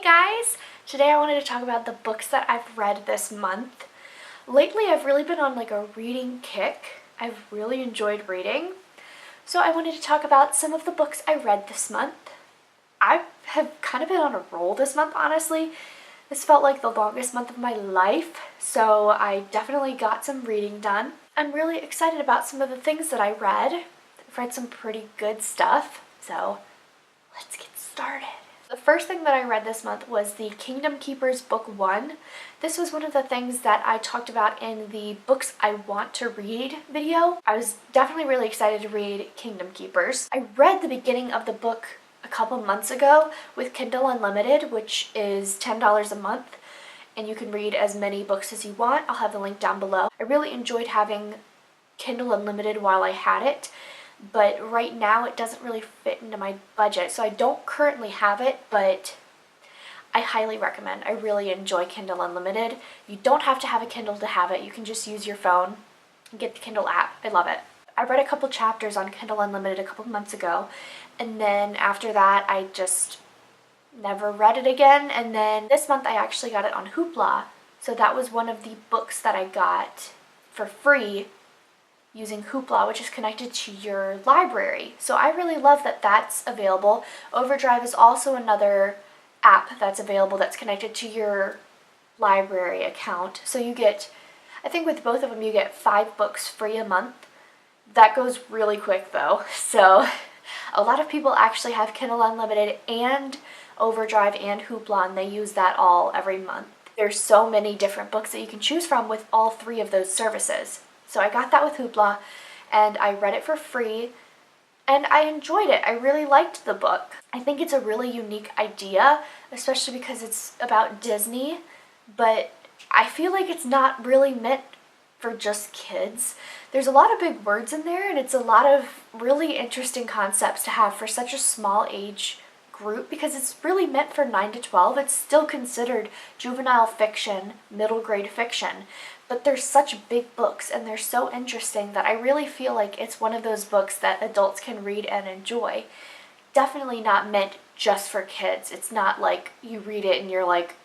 guys! Today I wanted to talk about the books that I've read this month. Lately I've really been on like a reading kick. I've really enjoyed reading. So I wanted to talk about some of the books I read this month. I have kind of been on a roll this month, honestly. This felt like the longest month of my life, so I definitely got some reading done. I'm really excited about some of the things that I read. I've read some pretty good stuff, so let's get started. The first thing that I read this month was the Kingdom Keepers Book 1. This was one of the things that I talked about in the Books I Want to Read video. I was definitely really excited to read Kingdom Keepers. I read the beginning of the book a couple months ago with Kindle Unlimited, which is $10 a month, and you can read as many books as you want. I'll have the link down below. I really enjoyed having Kindle Unlimited while I had it, but right now it doesn't really fit into my budget, so I don't currently have it, but I highly recommend. I really enjoy Kindle Unlimited. You don't have to have a Kindle to have it. You can just use your phone and get the Kindle app. I love it. I read a couple chapters on Kindle Unlimited a couple months ago, and then after that I just never read it again, and then this month I actually got it on Hoopla, so that was one of the books that I got for free using Hoopla, which is connected to your library. So I really love that that's available. Overdrive is also another app that's available that's connected to your library account. So you get, I think with both of them you get 5 books free a month. That goes really quick though. So a lot of people actually have Kindle Unlimited and Overdrive and Hoopla, and they use that all every month. There's so many different books that you can choose from with all 3 of those services. So I got that with Hoopla, and I read it for free, and I enjoyed it. I really liked the book. I think it's a really unique idea, especially because it's about Disney, but I feel like it's not really meant for just kids. There's a lot of big words in there, and it's a lot of really interesting concepts to have for such a small age group, because it's really meant for 9 to 12. It's still considered juvenile fiction, middle grade fiction, but they're such big books and they're so interesting that I really feel like it's one of those books that adults can read and enjoy. Definitely not meant just for kids. It's not like you read it and you're like,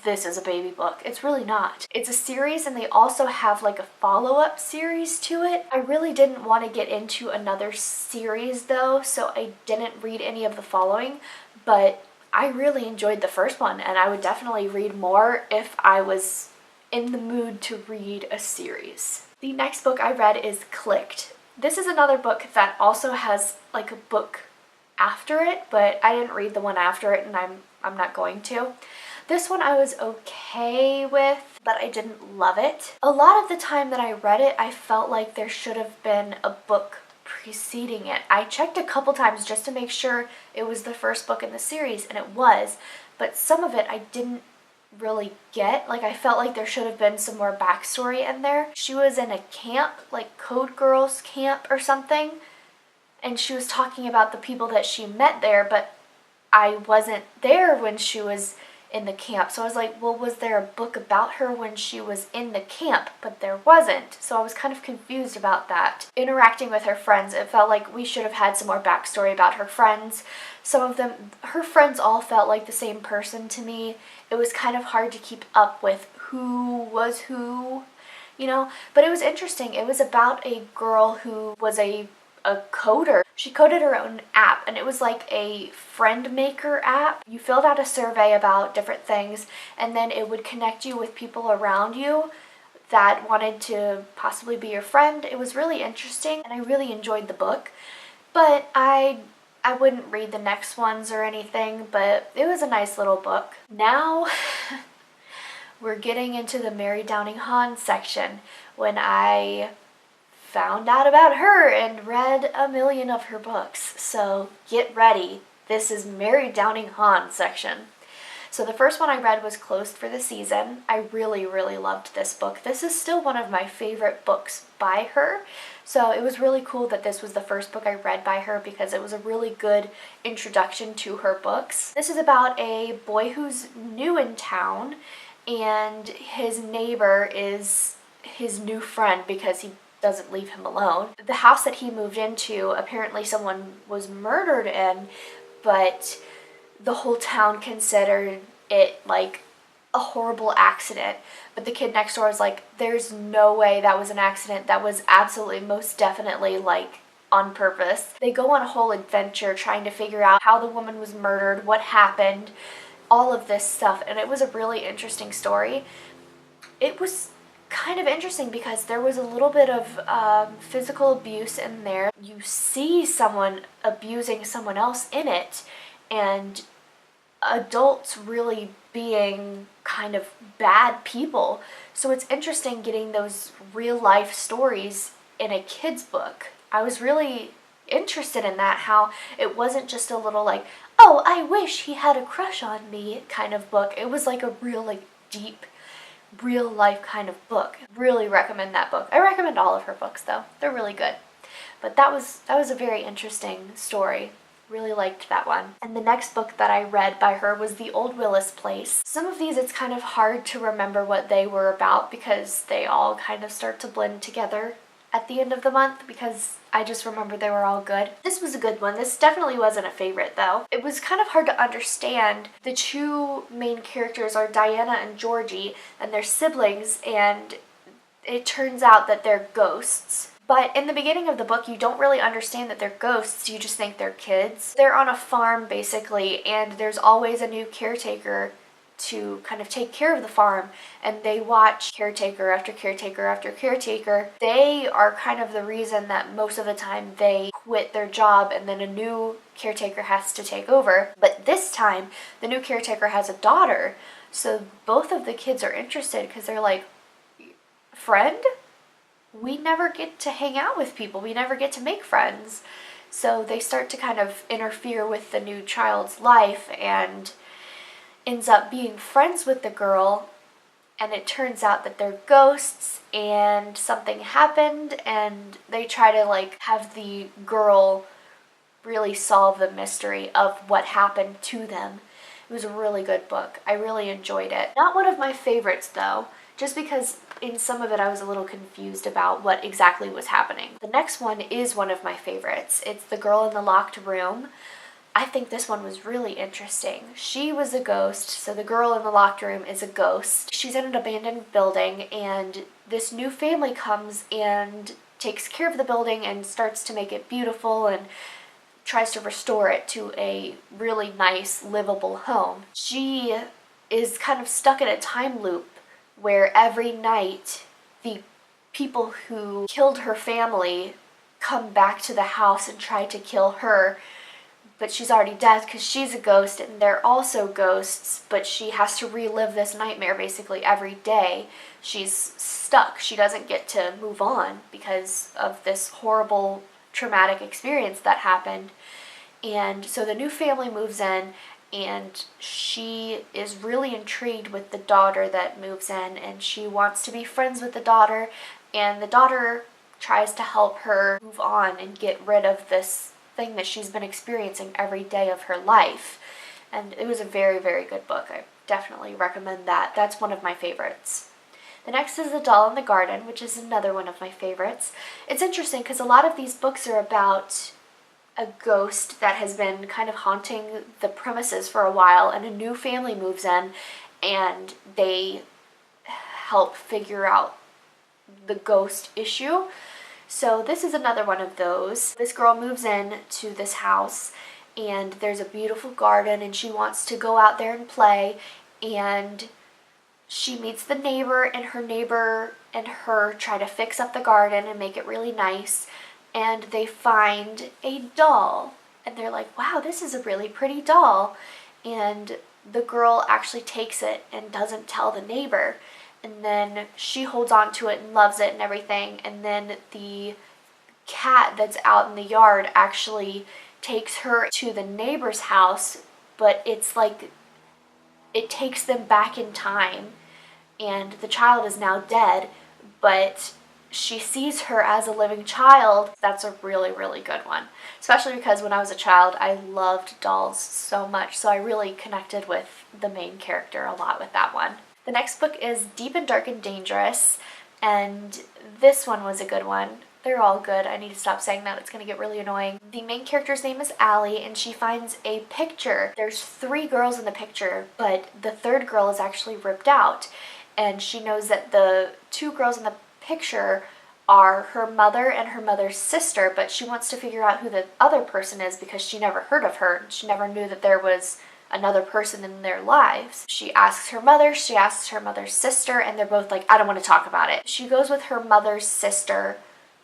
this is a baby book. It's really not. It's a series, and they also have like a follow-up series to it. I really didn't want to get into another series though, so I didn't read any of the following, but I really enjoyed the first one, and I would definitely read more if I was in the mood to read a series. The next book I read is Clicked. This is another book that also has like a book after it, but I didn't read the one after it, and I'm not going to. This one I was okay with, but I didn't love it. A lot of the time that I read it, I felt like there should have been a book preceding it. I checked a couple times just to make sure it was the first book in the series, and it was, but some of it I didn't really get. Like, I felt like there should have been some more backstory in there. She was in a camp, like Code Girls camp or something, and she was talking about the people that she met there, but I wasn't there when she was in the camp. So I was like, well, was there a book about her when she was in the camp? But there wasn't. So I was kind of confused about that. Interacting with her friends, it felt like we should have had some more backstory about her friends. Some of them, her friends all felt like the same person to me. It was kind of hard to keep up with who was who, you know? But it was interesting. It was about a girl who was a coder. She coded her own app, and it was like a friend maker app. You filled out a survey about different things, and then it would connect you with people around you that wanted to possibly be your friend. It was really interesting, and I really enjoyed the book, but I wouldn't read the next ones or anything, but it was a nice little book. Now we're getting into the Mary Downing Hahn section, when I found out about her and read a million of her books. So get ready. This is Mary Downing Hahn section. So the first one I read was Closed for the Season. I really, really loved this book. This is still one of my favorite books by her. So it was really cool that this was the first book I read by her, because it was a really good introduction to her books. This is about a boy who's new in town, and his neighbor is his new friend because he doesn't leave him alone. The house that he moved into, apparently someone was murdered in, but the whole town considered it like a horrible accident. But the kid next door is like, there's no way that was an accident. That was absolutely, most definitely, like, on purpose. They go on a whole adventure trying to figure out how the woman was murdered, what happened, all of this stuff. And it was a really interesting story. It was kind of interesting because there was a little bit of physical abuse in there. You see someone abusing someone else in it, and adults really being kind of bad people. So it's interesting getting those real life stories in a kid's book. I was really interested in that, how it wasn't just a little like, oh, I wish he had a crush on me kind of book. It was like a real, like, deep, real life kind of book. Really recommend that book. I recommend all of her books though. They're really good. But that was a very interesting story. Really liked that one. And the next book that I read by her was The Old Willis Place. Some of these, it's kind of hard to remember what they were about because they all kind of start to blend together at the end of the month, because I just remember they were all good. This was a good one. This definitely wasn't a favorite though. It was kind of hard to understand. The two main characters are Diana and Georgie, and they're siblings, and it turns out that they're ghosts. But in the beginning of the book, you don't really understand that they're ghosts, you just think they're kids. They're on a farm, basically, and there's always a new caretaker to kind of take care of the farm, and they watch caretaker after caretaker after caretaker. They are kind of the reason that most of the time they quit their job and then a new caretaker has to take over. But this time, the new caretaker has a daughter, so both of the kids are interested because they're like, friend? We never get to hang out with people. We never get to make friends. So they start to kind of interfere with the new child's life and ends up being friends with the girl. And it turns out that they're ghosts and something happened, and they try to like have the girl really solve the mystery of what happened to them. It was a really good book. I really enjoyed it. Not one of my favorites though, just because in some of it I was a little confused about what exactly was happening. The next one is one of my favorites. It's The Girl in the Locked Room. I think this one was really interesting. She was a ghost, so the girl in the locked room is a ghost. She's in an abandoned building, and this new family comes and takes care of the building and starts to make it beautiful and tries to restore it to a really nice, livable home. She is kind of stuck in a time loop where every night the people who killed her family come back to the house and try to kill her, but she's already dead because she's a ghost and they're also ghosts, but she has to relive this nightmare basically every day. She's stuck. She doesn't get to move on because of this horrible traumatic experience that happened. And so the new family moves in, and she is really intrigued with the daughter that moves in, and she wants to be friends with the daughter, and the daughter tries to help her move on and get rid of this thing that she's been experiencing every day of her life. And it was a very, very good book. I definitely recommend that. That's one of my favorites. The next is The Doll in the Garden, which is another one of my favorites. It's interesting because a lot of these books are about a ghost that has been kind of haunting the premises for a while, and a new family moves in and they help figure out the ghost issue. So this is another one of those. This girl moves in to this house, and there's a beautiful garden, and she wants to go out there and play, and she meets the neighbor, and her neighbor and her try to fix up the garden and make it really nice. And they find a doll, and they're like, wow, this is a really pretty doll. And the girl actually takes it and doesn't tell the neighbor, and then she holds on to it and loves it and everything. And then the cat that's out in the yard actually takes her to the neighbor's house, but it's like it takes them back in time, and the child is now dead, but she sees her as a living child. That's a really, really good one. Especially because when I was a child, I loved dolls so much, so I really connected with the main character a lot with that one. The next book is Deep and Dark and Dangerous, and this one was a good one. They're all good. I need to stop saying that. It's going to get really annoying. The main character's name is Allie, and she finds a picture. There's 3 girls in the picture, but the 3rd girl is actually ripped out. And she knows that the 2 girls in the picture are her mother and her mother's sister, but she wants to figure out who the other person is because she never heard of her. She never knew that there was another person in their lives. She asks her mother, she asks her mother's sister, and they're both like, I don't want to talk about it. She goes with her mother's sister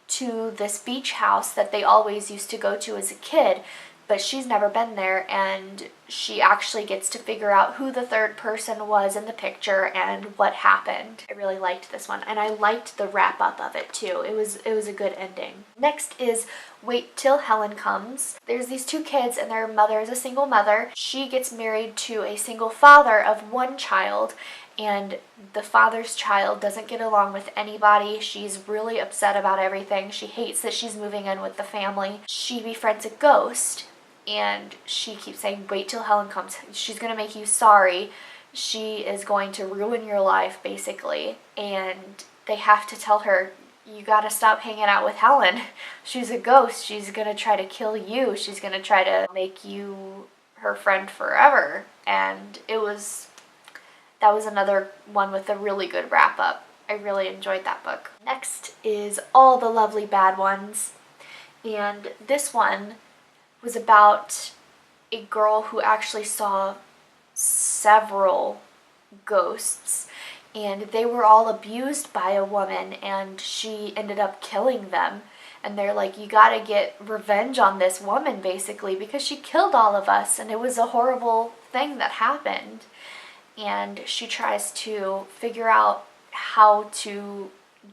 to this beach house that they always used to go to as a kid, but she's never been there, and she actually gets to figure out who the 3rd person was in the picture and what happened. I really liked this one, and I liked the wrap up of it too. It was a good ending. Next is Wait Till Helen Comes. There's these 2 kids, and their mother is a single mother. She gets married to a single father of 1 child, and the father's child doesn't get along with anybody. She's really upset about everything. She hates that she's moving in with the family. She befriends a ghost, and she keeps saying, wait till Helen comes. She's going to make you sorry. She is going to ruin your life, basically. And they have to tell her, you got to stop hanging out with Helen. She's a ghost. She's going to try to kill you. She's going to try to make you her friend forever. And that was another one with a really good wrap-up. I really enjoyed that book. Next is All the Lovely Bad Ones. And this one was about a girl who actually saw several ghosts. And they were all abused by a woman, and she ended up killing them. And they're like, you gotta get revenge on this woman, basically, because she killed all of us, and it was a horrible thing that happened. And she tries to figure out how to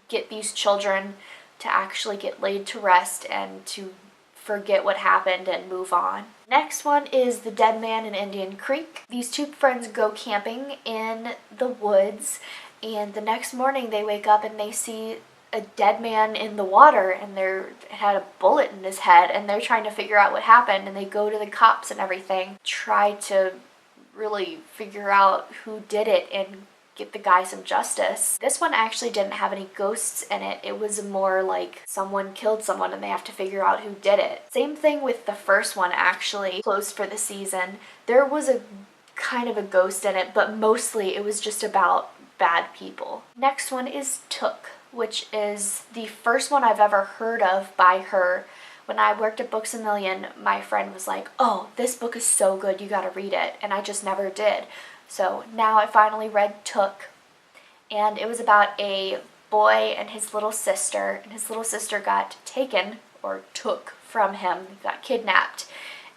get these children to actually get laid to rest and to forget what happened and move on. Next one is The Dead Man in Indian Creek. These 2 friends go camping in the woods, and the next morning they wake up and they see a dead man in the water, and had a bullet in his head, and they're trying to figure out what happened, and they go to the cops and everything, try to really figure out who did it and get the guy some justice. This one actually didn't have any ghosts in it. It was more like someone killed someone and they have to figure out who did it. Same thing with the first one, actually, closed for the season. There was a kind of a ghost in it, but mostly it was just about bad people. Next one is Took, which is the first one I've ever heard of by her. When I worked at Books A Million, my friend was like, oh, this book is so good, you gotta read it. And I just never did. So now I finally read Took. And it was about a boy and his little sister. And his little sister got taken, or took from him, got kidnapped.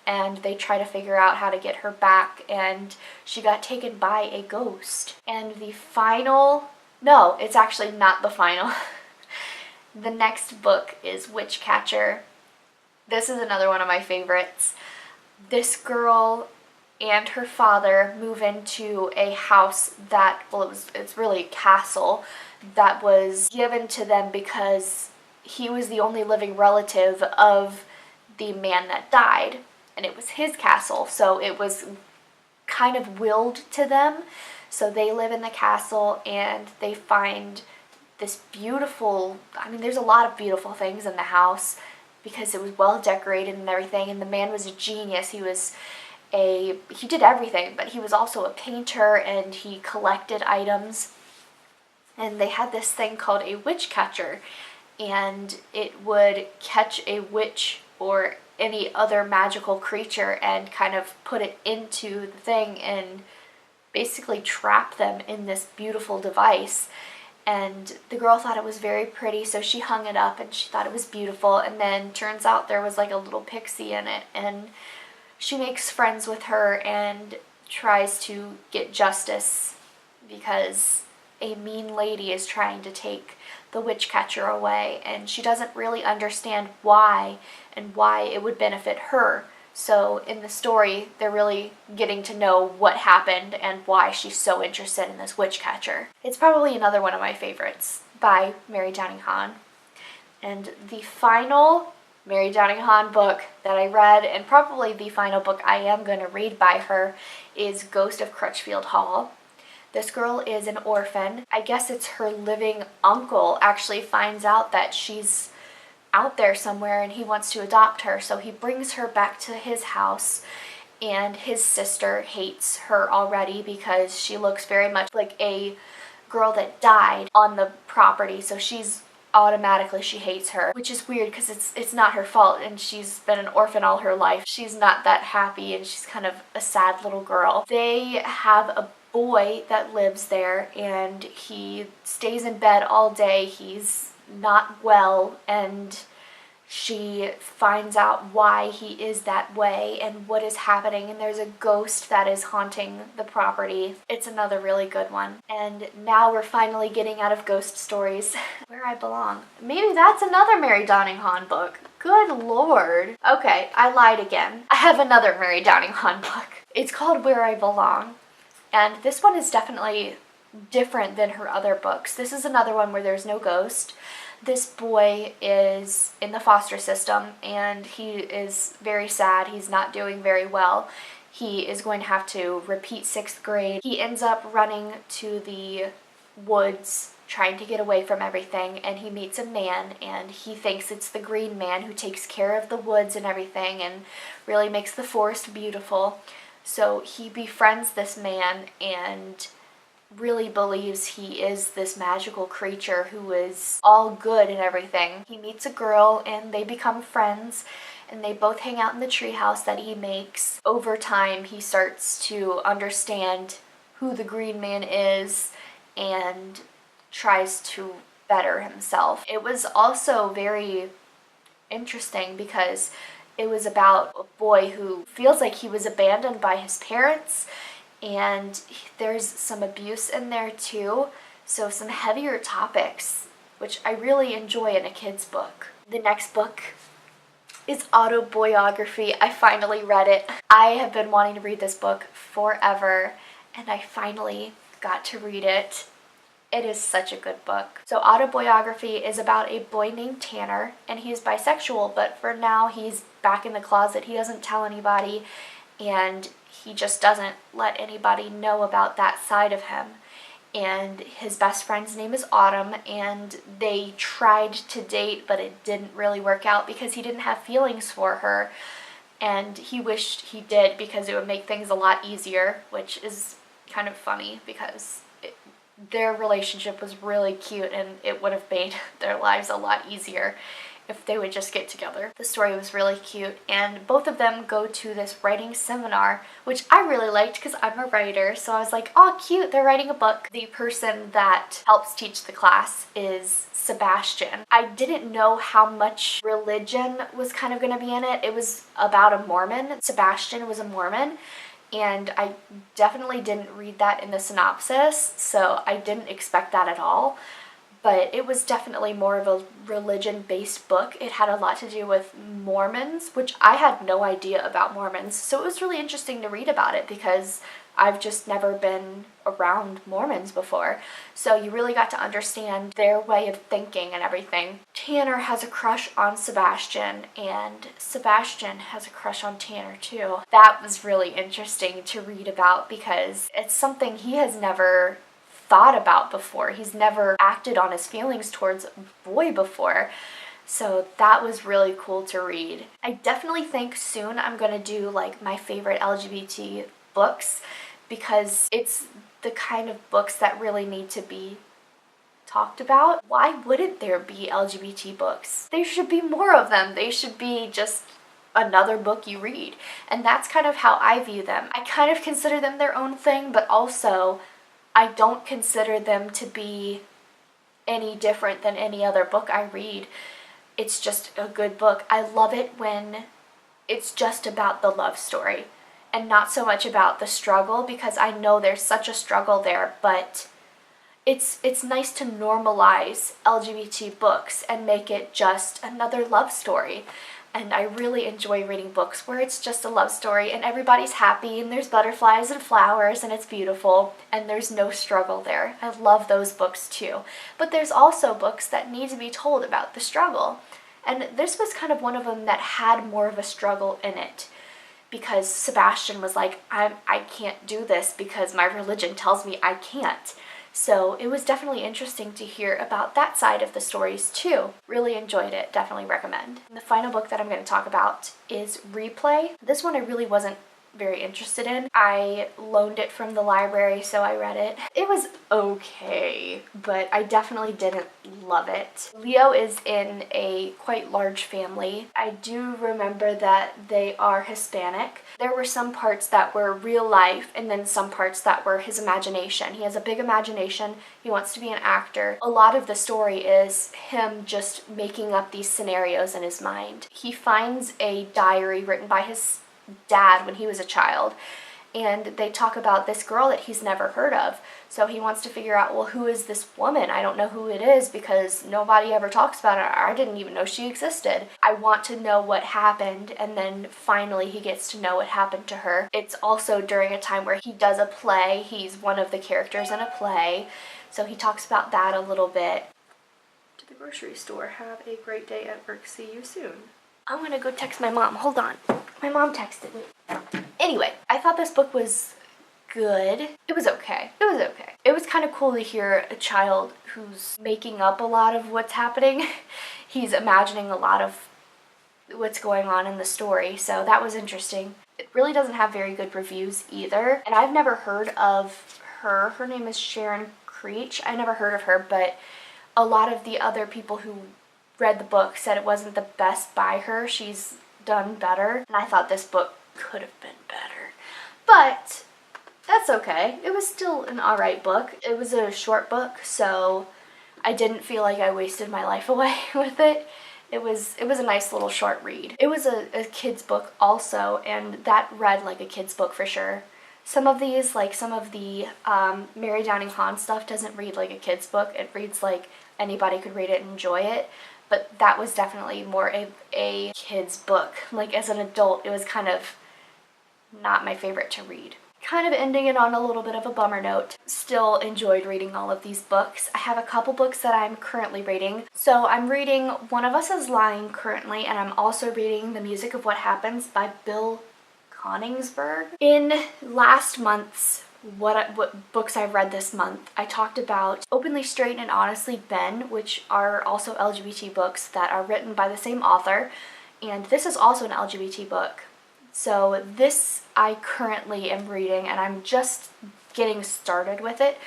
And they try to figure out how to get her back. And she got taken by a ghost. And the final, no, it's actually not the final. The next book is Witchcatcher. This is another one of my favorites. This girl and her father move into a house that, well, it's really a castle that was given to them because he was the only living relative of the man that died, and it was his castle, so it was kind of willed to them. So they live in the castle, and they find this beautiful, I mean, there's a lot of beautiful things in the house because it was well decorated and everything, and the man was a genius. He did everything, but he was also a painter, and he collected items. And they had this thing called a witch catcher, and it would catch a witch or any other magical creature and kind of put it into the thing and basically trap them in this beautiful device. And the girl thought it was very pretty, so she hung it up and she thought it was beautiful. And then turns out there was like a little pixie in it, and she makes friends with her and tries to get justice because a mean lady is trying to take the witch catcher away, and she doesn't really understand why and why it would benefit her. So in the story, they're really getting to know what happened and why she's so interested in this witch catcher. It's probably another one of my favorites by Mary Downing Hahn. And the final Mary Downing Hahn book that I read, and probably the final book I am going to read by her, is Ghost of Crutchfield Hall. This girl is an orphan. I guess it's her living uncle actually finds out that she's out there somewhere and he wants to adopt her. So he brings her back to his house, and his sister hates her already because she looks very much like a girl that died on the property. So she's automatically, she hates her, which is weird because it's not her fault, and she's been an orphan all her life. She's not that happy, and she's kind of a sad little girl. They have a boy that lives there, and he stays in bed all day. He's not well, and she finds out why he is that way and what is happening, and there's a ghost that is haunting the property. It's another really good one. And now we're finally getting out of ghost stories. Where I Belong. Maybe that's another Mary Donningham book. Good lord. Okay, I lied again. I have another Mary Donningham book. It's called Where I Belong, and this one is definitely different than her other books. This is another one where there's no ghost. This boy is in the foster system, and he is very sad. He's not doing very well. He is going to have to repeat 6th grade. He ends up running to the woods trying to get away from everything, and he meets a man, and he thinks it's the Green Man who takes care of the woods and everything and really makes the forest beautiful. So he befriends this man and really believes he is this magical creature who is all good and everything. He meets a girl and they become friends, and they both hang out in the treehouse that he makes. Over time, he starts to understand who the Green Man is and tries to better himself. It was also very interesting because it was about a boy who feels like he was abandoned by his parents, and there's some abuse in there too, so some heavier topics, which I really enjoy in a kid's book. The next book is autobiography. I finally read it. I have been wanting to read this book forever, and I finally got to read it. It is such a good book. So autobiography is about a boy named Tanner, and he's bisexual, but for now he's back in the closet. He doesn't tell anybody, and he just doesn't let anybody know about that side of him. And his best friend's name is Autumn, and they tried to date, but it didn't really work out because he didn't have feelings for her, and he wished he did because it would make things a lot easier, which is kind of funny because their relationship was really cute, and it would have made their lives a lot easier if they would just get together. The story was really cute, and both of them go to this writing seminar, which I really liked because I'm a writer, so I was like, oh cute, they're writing a book. The person that helps teach the class is Sebastian. I didn't know how much religion was kind of going to be in it. It was about a Mormon. Sebastian was a Mormon, and I definitely didn't read that in the synopsis, so I didn't expect that at all. But it was definitely more of a religion-based book. It had a lot to do with Mormons, which I had no idea about Mormons. So it was really interesting to read about it because I've just never been around Mormons before. So you really got to understand their way of thinking and everything. Tanner has a crush on Sebastian, and Sebastian has a crush on Tanner too. That was really interesting to read about because it's something he has never thought about before. He's never acted on his feelings towards a boy before. So that was really cool to read. I definitely think soon I'm going to do like my favorite LGBT books because it's the kind of books that really need to be talked about. Why wouldn't there be LGBT books? There should be more of them. They should be just another book you read. And that's kind of how I view them. I kind of consider them their own thing, but also I don't consider them to be any different than any other book I read. It's just a good book. I love it when it's just about the love story and not so much about the struggle, because I know there's such a struggle there, but it's nice to normalize LGBT books and make it just another love story. And I really enjoy reading books where it's just a love story and everybody's happy and there's butterflies and flowers and it's beautiful and there's no struggle there. I love those books too. But there's also books that need to be told about the struggle. And this was kind of one of them that had more of a struggle in it, because Sebastian was like, I can't do this because my religion tells me I can't. So it was definitely interesting to hear about that side of the stories too. Really enjoyed it, definitely recommend. And the final book that I'm going to talk about is Replay. This one I really wasn't very interested in. I loaned it from the library, so I read it. It was okay, but I definitely didn't love it. Leo is in a quite large family. I do remember that they are Hispanic. There were some parts that were real life and then some parts that were his imagination. He has a big imagination. He wants to be an actor. A lot of the story is him just making up these scenarios in his mind. He finds a diary written by his dad when he was a child, and they talk about this girl that he's never heard of. So he wants to figure out, well, who is this woman? I don't know who it is because nobody ever talks about her. I didn't even know she existed. I want to know what happened, and then finally he gets to know what happened to her. It's also during a time where he does a play. He's one of the characters in a play, so he talks about that a little bit. To the grocery store. Have a great day at work. See you soon. I'm gonna go text my mom. Hold on. My mom texted me. Anyway, I thought this book was good. It was okay. It was okay. It was kind of cool to hear a child who's making up a lot of what's happening. He's imagining a lot of what's going on in the story, so that was interesting. It really doesn't have very good reviews either, and I've never heard of her. Her name is Sharon Creech. I never heard of her, but a lot of the other people who read the book said it wasn't the best by her. She's done better, and I thought this book could have been better. But that's okay. It was still an alright book. It was a short book, so I didn't feel like I wasted my life away with it. It was a nice little short read. It was a kid's book also, and that read like a kid's book for sure. Some of these, like some of the Mary Downing Hahn stuff, doesn't read like a kid's book. It reads like anybody could read it and enjoy it. But that was definitely more a kid's book. Like as an adult, it was kind of not my favorite to read. Kind of ending it on a little bit of a bummer note. Still enjoyed reading all of these books. I have a couple books that I'm currently reading. So I'm reading One of Us is Lying currently, and I'm also reading The Music of What Happens by Bill Coningsberg. In last month's what books I've read this month, I talked about Openly Straight and Honestly Ben, which are also LGBT books that are written by the same author, and this is also an LGBT book. So this I currently am reading, and I'm just getting started with it,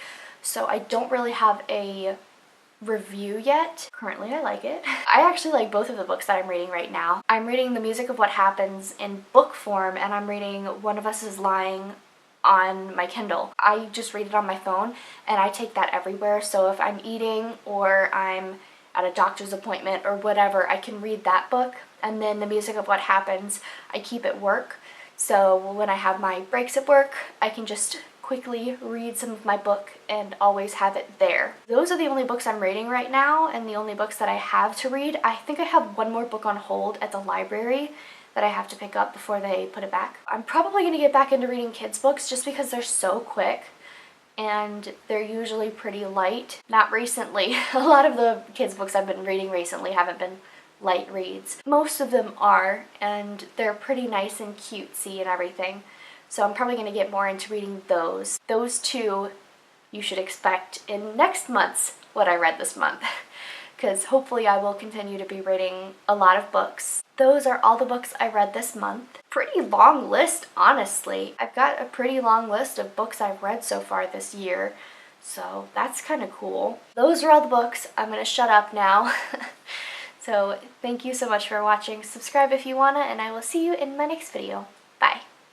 so I don't really have a review yet. Currently I like it. I actually like both of the books that I'm reading right now. I'm reading The Music of What Happens in book form, and I'm reading One of Us is Lying on my Kindle. I just read it on my phone, and I take that everywhere, so if I'm eating or I'm at a doctor's appointment or whatever, I can read that book. And then The Music of What Happens I keep at work, so when I have my breaks at work, I can just quickly read some of my book and always have it there. Those are the only books I'm reading right now, and the only books that I have to read. I think I have one more book on hold at the library that I have to pick up before they put it back. I'm probably going to get back into reading kids' books just because they're so quick and they're usually pretty light. Not recently. A lot of the kids' books I've been reading recently haven't been light reads. Most of them are, and they're pretty nice and cutesy and everything. So I'm probably going to get more into reading those. Those two you should expect in next month's What I Read This Month, because hopefully I will continue to be reading a lot of books. Those are all the books I read this month. Pretty long list, honestly. I've got a pretty long list of books I've read so far this year, so that's kind of cool. Those are all the books. I'm going to shut up now. So thank you so much for watching. Subscribe if you wanna, and I will see you in my next video.